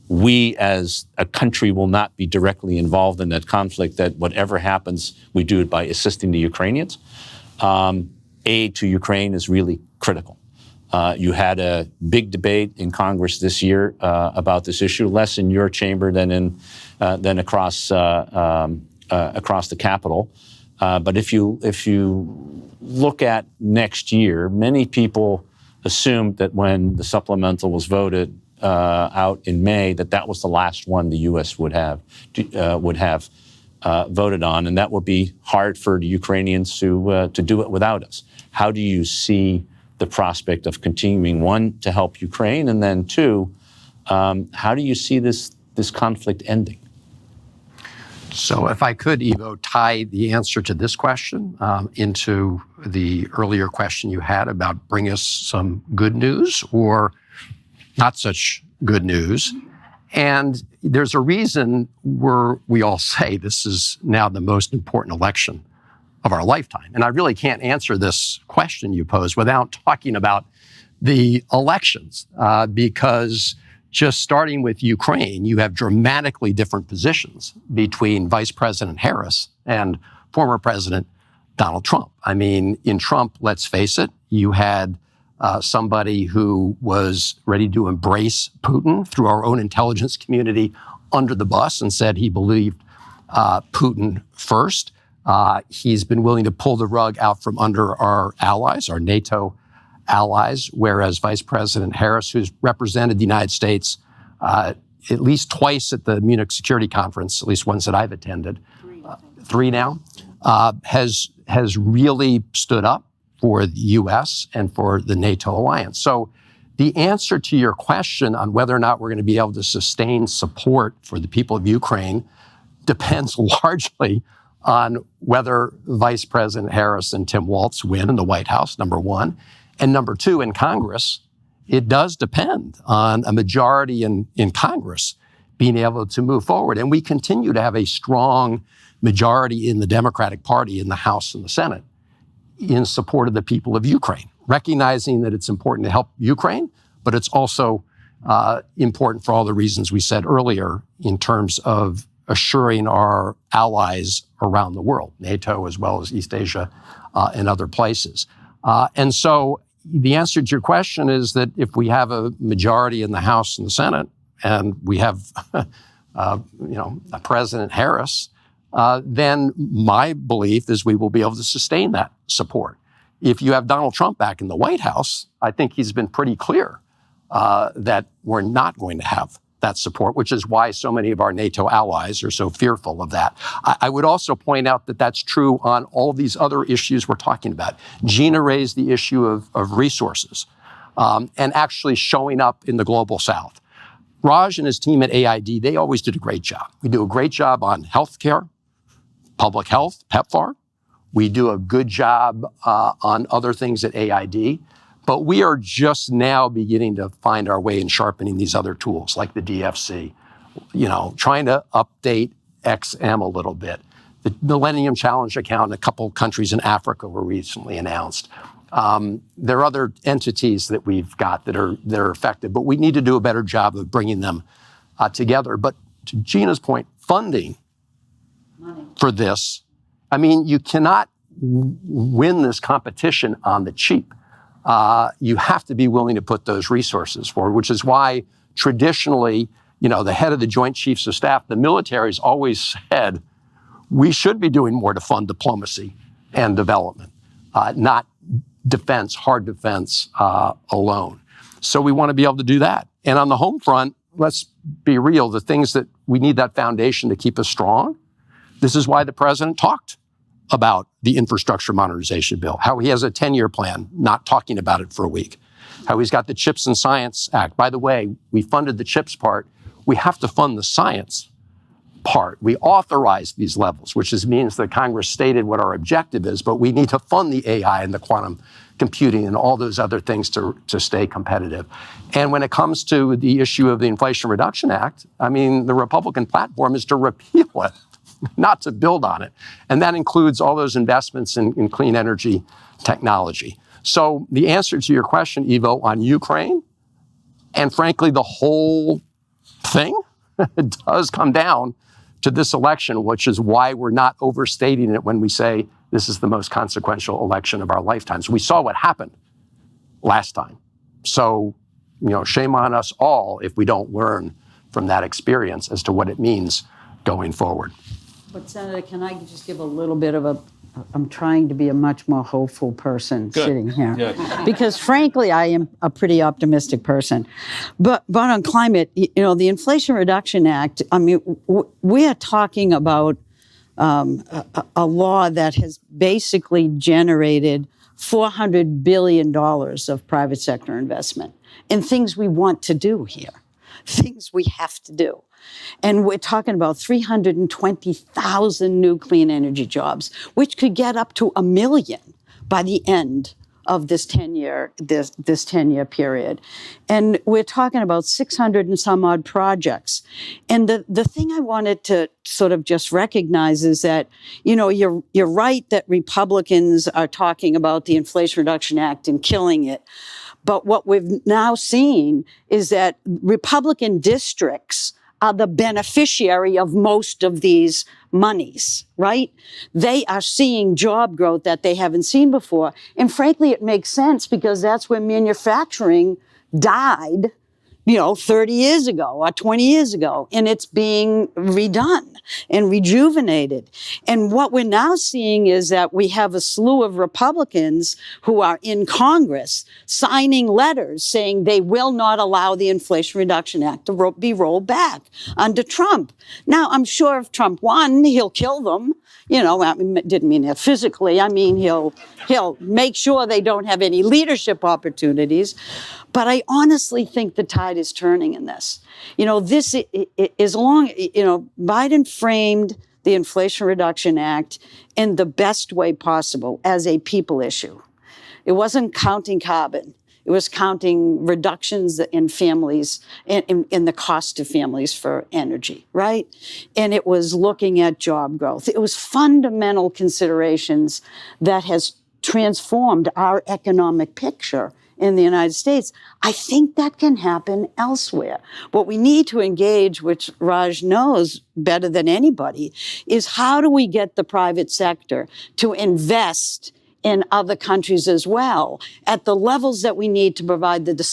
S2: we as a country will not be directly involved in that conflict, that whatever happens, we do it by assisting the Ukrainians. Aid to Ukraine is really critical. You had a big debate in Congress this year about this issue, less in your chamber than across the Capitol. But if you look at next year, many people assumed that when the supplemental was voted out in May, that was the last one the U.S. would have voted on, and that would be hard for the Ukrainians to do it without us. How do you see the prospect of continuing, one, to help Ukraine, and then two, how do you see this conflict ending?
S4: So if I could, Ivo, tie the answer to this question into the earlier question you had about bring us some good news or not such good news. And there's a reason we all say this is now the most important election of our lifetime. And I really can't answer this question you posed without talking about the elections, because just starting with Ukraine, you have dramatically different positions between Vice President Harris and former President Donald Trump. I mean, in Trump, let's face it, you had somebody who was ready to embrace Putin through our own intelligence community under the bus and said he believed Putin first. He's been willing to pull the rug out from under our allies, our NATO allies, whereas Vice President Harris, who's represented the United States at least twice at the Munich Security Conference, at least ones that I've attended, three now, has really stood up for the U.S. and for the NATO alliance. So the answer to your question on whether or not we're going to be able to sustain support for the people of Ukraine depends largely on whether Vice President Harris and Tim Walz win in the White House, number one. And number two, in Congress, it does depend on a majority in Congress being able to move forward. And we continue to have a strong majority in the Democratic Party in the House and the Senate in support of the people of Ukraine, recognizing that it's important to help Ukraine, but it's also important for all the reasons we said earlier in terms of assuring our allies around the world, NATO as well as East Asia and other places. And so the answer to your question is that if we have a majority in the House and the Senate, and we have, a President Harris, then my belief is we will be able to sustain that support. If you have Donald Trump back in the White House, I think he's been pretty clear that we're not going to have that support, which is why so many of our NATO allies are so fearful of that. I would also point out that that's true on all these other issues we're talking about. Gina raised the issue of resources and actually showing up in the global South. Raj and his team at AID, they always did a great job. We do a great job on healthcare, public health, PEPFAR. We do a good job on other things at AID. But we are just now beginning to find our way in sharpening these other tools like the DFC, trying to update XM a little bit. The Millennium Challenge account in a couple countries in Africa were recently announced. There are other entities that we've got that are effective, but we need to do a better job of bringing them together. But to Gina's point, funding for this, I mean, you cannot win this competition on the cheap. You have to be willing to put those resources forward, which is why traditionally, the head of the Joint Chiefs of Staff, the military's always said, we should be doing more to fund diplomacy and development, not defense, hard defense alone. So we want to be able to do that. And on the home front, let's be real, the things that we need that foundation to keep us strong. This is why the president talked about the infrastructure modernization bill, how he has a 10-year plan, not talking about it for a week, how he's got the CHIPS and Science Act. By the way, we funded the CHIPS part. We have to fund the science part. We authorized these levels, which means that Congress stated what our objective is, but we need to fund the AI and the quantum computing and all those other things to stay competitive. And when it comes to the issue of the Inflation Reduction Act, I mean, the Republican platform is to repeal it, not to build on it. And that includes all those investments in clean energy technology. So the answer to your question, Ivo, on Ukraine, and frankly, the whole thing does come down to this election, which is why we're not overstating it when we say this is the most consequential election of our lifetimes. We saw what happened last time. So, shame on us all if we don't learn from that experience as to what it means going forward.
S6: But Senator, can I just give a little bit of I'm trying to be a much more hopeful person sitting here. Good. Because frankly, I am a pretty optimistic person. But on climate, the Inflation Reduction Act, I mean, we are talking about a law that has basically generated $400 billion of private sector investment in things we want to do here, things we have to do. And we're talking about 320,000 new clean energy jobs, which could get up to 1 million by the end of this 10-year period. And we're talking about 600 and some odd projects. And the thing I wanted to sort of just recognize is that, you're right that Republicans are talking about the Inflation Reduction Act and killing it. But what we've now seen is that Republican districts are the beneficiary of most of these monies, right? They are seeing job growth that they haven't seen before. And frankly, it makes sense because that's where manufacturing died, 30 years ago or 20 years ago, and it's being redone and rejuvenated. And what we're now seeing is that we have a slew of Republicans who are in Congress signing letters saying they will not allow the Inflation Reduction Act to be rolled back under Trump. Now, I'm sure if Trump won, he'll kill them. I didn't mean that physically. I mean, he'll make sure they don't have any leadership opportunities. But I honestly think the tide is turning in this. This is Biden framed the Inflation Reduction Act in the best way possible as a people issue. It wasn't counting carbon. It was counting reductions in families, in the cost of families for energy, right? And it was looking at job growth. It was fundamental considerations that has transformed our economic picture in the United States. I think that can happen elsewhere. What we need to engage, which Raj knows better than anybody, is how do we get the private sector to invest in other countries as well at the levels that we need to provide the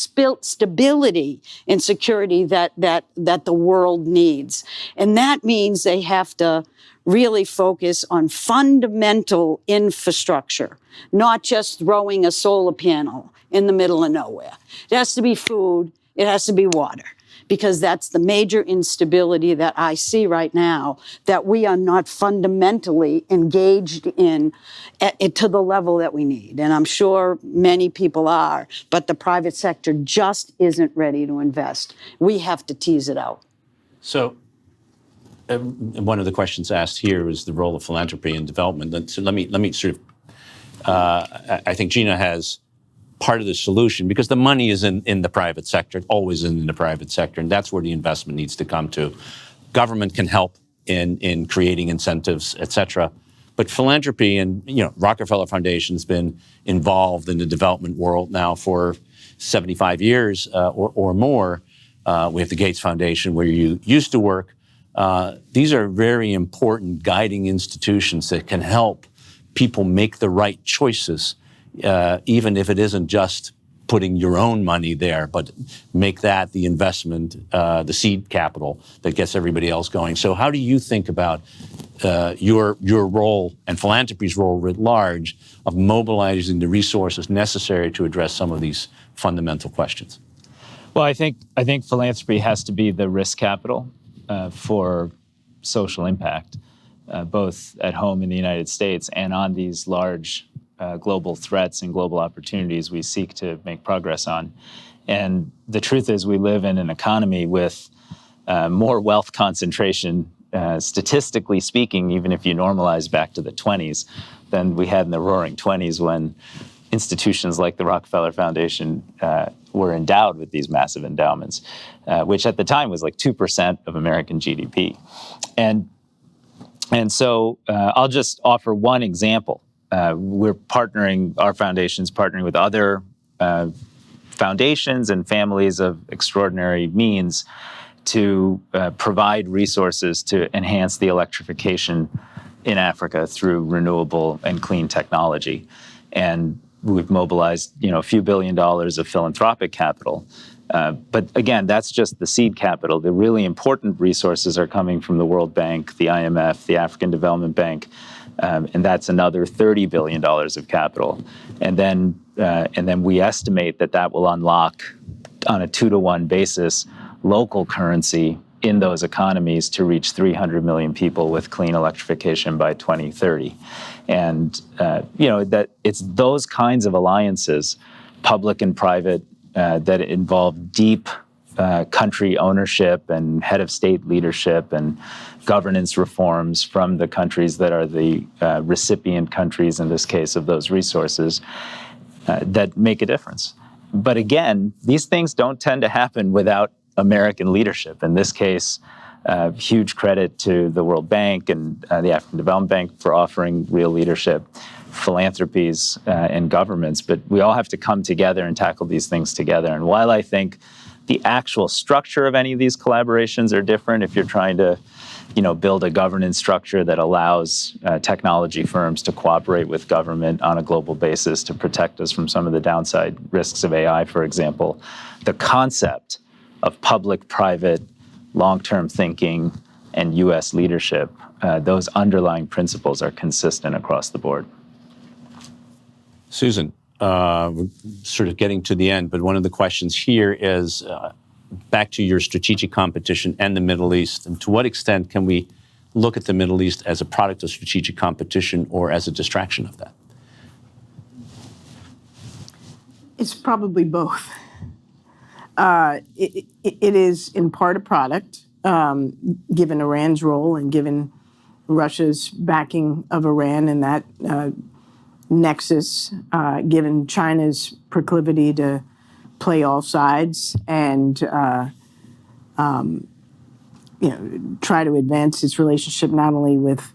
S6: stability and security that the world needs. And that means they have to really focus on fundamental infrastructure, not just throwing a solar panel in the middle of nowhere. It has to be food, it has to be water, because that's the major instability that I see right now, that we are not fundamentally engaged in to the level that we need. And I'm sure many people are, but the private sector just isn't ready to invest. We have to tease it out.
S2: So one of the questions asked here is the role of philanthropy in development. So let me sort of, I think Gina has part of the solution, because the money is in the private sector, always in the private sector, and that's where the investment needs to come to. Government can help in creating incentives, et cetera. But philanthropy, and Rockefeller Foundation's been involved in the development world now for 75 years or more. We have the Gates Foundation, where you used to work. These are very important guiding institutions that can help people make the right choices, even if it isn't just putting your own money there, but make that the investment, the seed capital that gets everybody else going. So how do you think about your role and philanthropy's role writ large of mobilizing the resources necessary to address some of these fundamental questions?
S5: Well, I think philanthropy has to be the risk capital for social impact, both at home in the United States and on these large global threats and global opportunities we seek to make progress on. And the truth is, we live in an economy with more wealth concentration statistically speaking, even if you normalize back to the 20s, than we had in the Roaring 20s when institutions like the Rockefeller Foundation were endowed with these massive endowments, which at the time was like 2% of American GDP. And so I'll just offer one example. Our foundation's partnering with other foundations and families of extraordinary means to provide resources to enhance the electrification in Africa through renewable and clean technology. And we've mobilized, a few $1 billion of philanthropic capital. But again, that's just the seed capital. The really important resources are coming from the World Bank, the IMF, the African Development Bank, and that's another $30 billion of capital. And then we estimate that will unlock, on a 2-to-1 basis, local currency in those economies to reach 300 million people with clean electrification by 2030. And that it's those kinds of alliances, public and private, that involve deep country ownership and head of state leadership and governance reforms from the countries that are the recipient countries, in this case, of those resources, that make a difference. But again, these things don't tend to happen without American leadership. In this case, huge credit to the World Bank and the African Development Bank for offering real leadership, philanthropies and governments. But we all have to come together and tackle these things together. And while I think the actual structure of any of these collaborations are different, if you're trying to build a governance structure that allows technology firms to cooperate with government on a global basis to protect us from some of the downside risks of AI, for example, the concept of public-private, long-term thinking, and U.S. leadership, those underlying principles are consistent across the board.
S2: Susan, we're sort of getting to the end, but one of the questions here is back to your strategic competition and the Middle East. And to what extent can we look at the Middle East as a product of strategic competition or as a distraction of that?
S3: It's probably both. It is in part a product, given Iran's role and given Russia's backing of Iran and that nexus, given China's proclivity to play all sides and try to advance its relationship not only with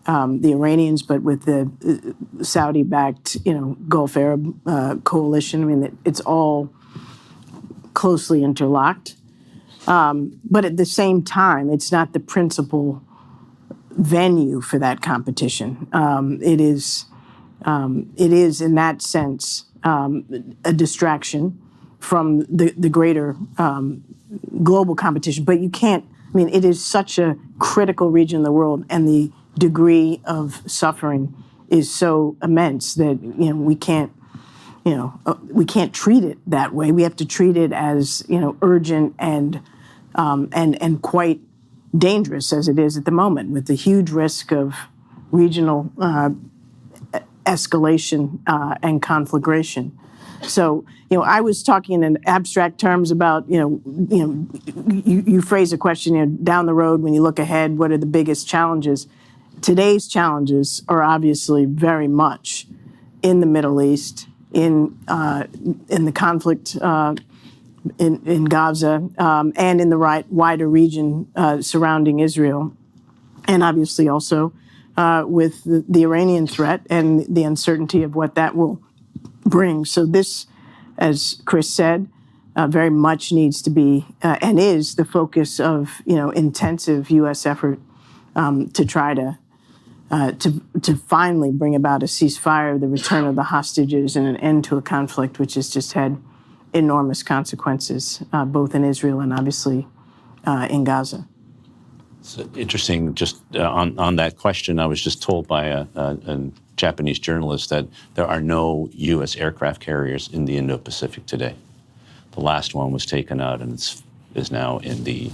S3: the Iranians but with the Saudi-backed Gulf Arab coalition. I mean, it's all closely interlocked. But at the same time, it's not the principal venue for that competition. It is in that sense a distraction from the greater global competition. But you can't, it is such a critical region of the world, and the degree of suffering is so immense that we can't treat it that way. We have to treat it as urgent and quite dangerous as it is at the moment, with the huge risk of regional escalation and conflagration. So, I was talking in abstract terms about, you phrase a question, down the road when you look ahead, what are the biggest challenges? Today's challenges are obviously very much in the Middle East, in the conflict in Gaza, and in the wider region surrounding Israel, and obviously also with the Iranian threat and the uncertainty of what that will bring. So this, as Chris said, very much needs to be and is the focus of intensive U.S. effort to try to finally bring about a ceasefire, the return of the hostages, and an end to a conflict which has just had enormous consequences, both in Israel and obviously in Gaza.
S2: It's interesting, just on that question, I was just told by a Japanese journalist that there are no U.S. aircraft carriers in the Indo-Pacific today. The last one was taken out and is now in the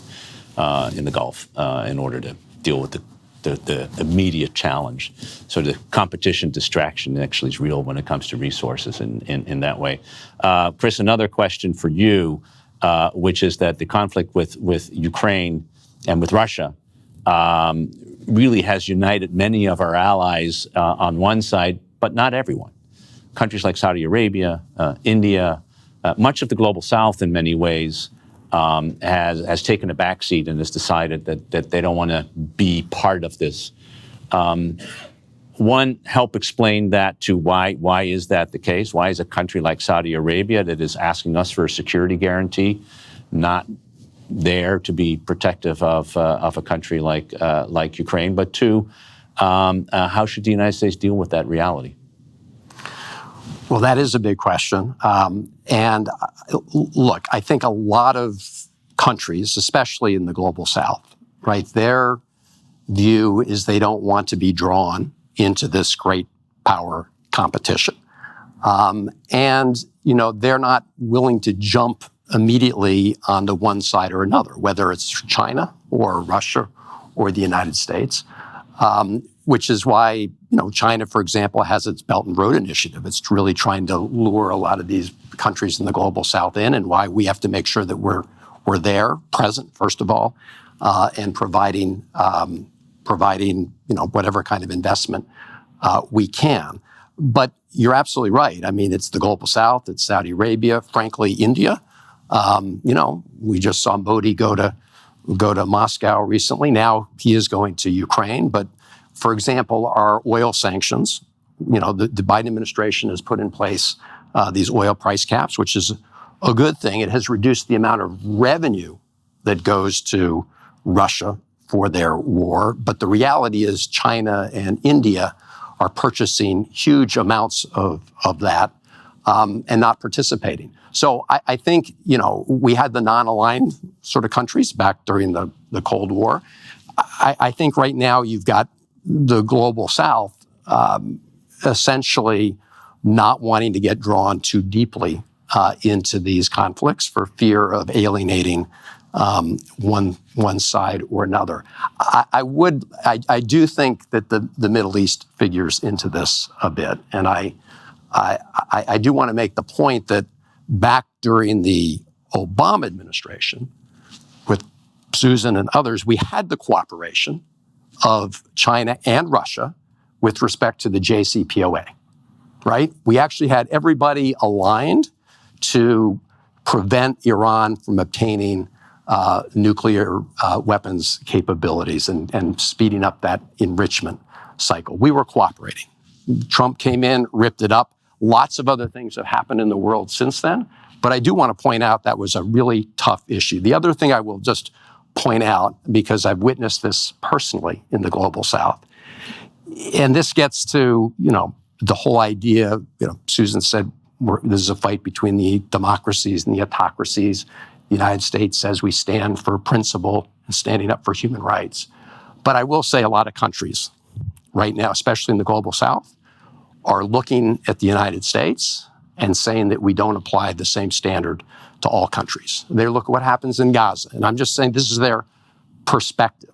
S2: Gulf in order to deal with the immediate challenge. So the competition distraction actually is real when it comes to resources in that way. Chris, another question for you, which is that the conflict with Ukraine and with Russia really has united many of our allies on one side, but not everyone. Countries like Saudi Arabia, India, much of the global South in many ways has taken a backseat and has decided that they don't want to be part of this. One, help explain that to why is that the case? Why is a country like Saudi Arabia that is asking us for a security guarantee not there to be protective of a country like Ukraine? But two, how should the United States deal with that reality?
S4: Well, that is a big question. And look, I think a lot of countries, especially in the global South, right, their view is they don't want to be drawn into this great power competition. And, you know, they're not willing to jump immediately onto one side or another, whether it's China or Russia or the United States, which is why, you know, China, for example, has its Belt and Road Initiative. It's really trying to lure a lot of these countries in the global South in, and why we have to make sure that we're there, present, first of all, and providing you know, whatever kind of investment we can. But you're absolutely right. I mean, it's the global South, it's Saudi Arabia, frankly, India. You know, we just saw Modi go to Moscow recently. Now he is going to Ukraine. But for example, our oil sanctions, you know, the Biden administration has put in place these oil price caps, which is a good thing. It has reduced the amount of revenue that goes to Russia for their war. But the reality is China and India are purchasing huge amounts of that and not participating. So I think, you know, we had the non-aligned sort of countries back during the Cold War. I think right now you've got the global South essentially not wanting to get drawn too deeply into these conflicts for fear of alienating one side or another. I do think that the Middle East figures into this a bit, and I do want to make the point that back during the Obama administration, with Susan and others, we had the cooperation of China and Russia with respect to the JCPOA, right? We actually had everybody aligned to prevent Iran from obtaining nuclear weapons capabilities and speeding up that enrichment cycle. We were cooperating. Trump came in, ripped it up. Lots of other things have happened in the world since then. But I do want to point out that was a really tough issue. The other thing I will just point out, because I've witnessed this personally in the global South, and this gets to, you know, the whole idea, you know, Susan said this is a fight between the democracies and the autocracies. The United States says we stand for principle and standing up for human rights. But I will say a lot of countries right now, especially in the global South, are looking at the United States and saying that we don't apply the same standard to all countries. They look at what happens in Gaza, and I'm just saying this is their perspective.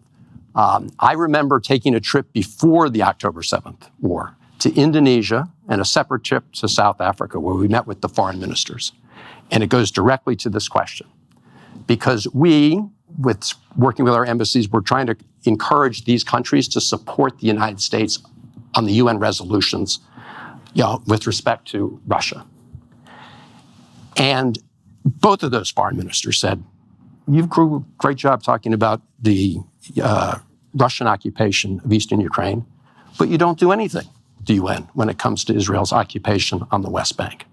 S4: I remember taking a trip before the October 7th war to Indonesia and a separate trip to South Africa where we met with the foreign ministers. And it goes directly to this question. Because we, working with our embassies, we're trying to encourage these countries to support the United States on the UN resolutions, you know, with respect to Russia. And both of those foreign ministers said, you've done a great job talking about the Russian occupation of eastern Ukraine, but you don't do anything, the UN, when it comes to Israel's occupation on the West Bank.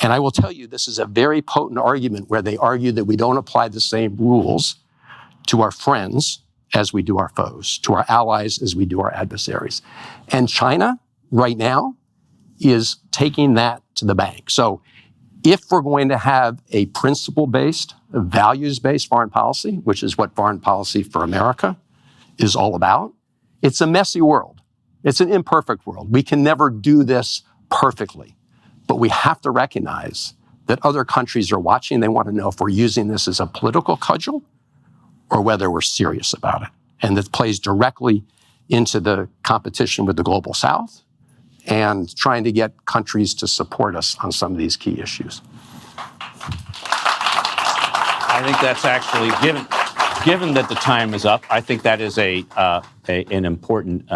S4: And I will tell you, this is a very potent argument where they argue that we don't apply the same rules to our friends as we do our foes, to our allies as we do our adversaries. And China, right now, is taking that to the bank. So if we're going to have a principle-based, a values-based foreign policy, which is what foreign policy for America is all about, it's a messy world. It's an imperfect world. We can never do this perfectly. But we have to recognize that other countries are watching. They want to know if we're using this as a political cudgel or whether we're serious about it. And that plays directly into the competition with the global South and trying to get countries to support us on some of these key issues.
S2: I think that's actually given that the time is up, I think that is an important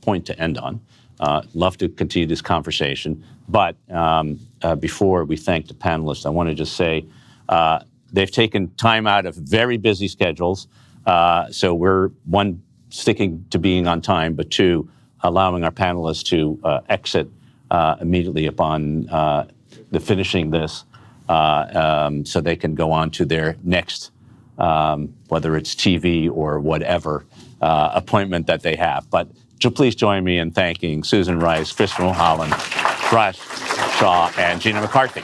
S2: point to end on. Love to continue this conversation, but before we thank the panelists, I want to just say they've taken time out of very busy schedules, so we're, one, sticking to being on time, but two, allowing our panelists to exit immediately upon the finishing this, so they can go on to their next, whether it's TV or whatever appointment that they have. But please join me in thanking Susan Rice, Chris Mulholland, Shah, and Gina McCarthy.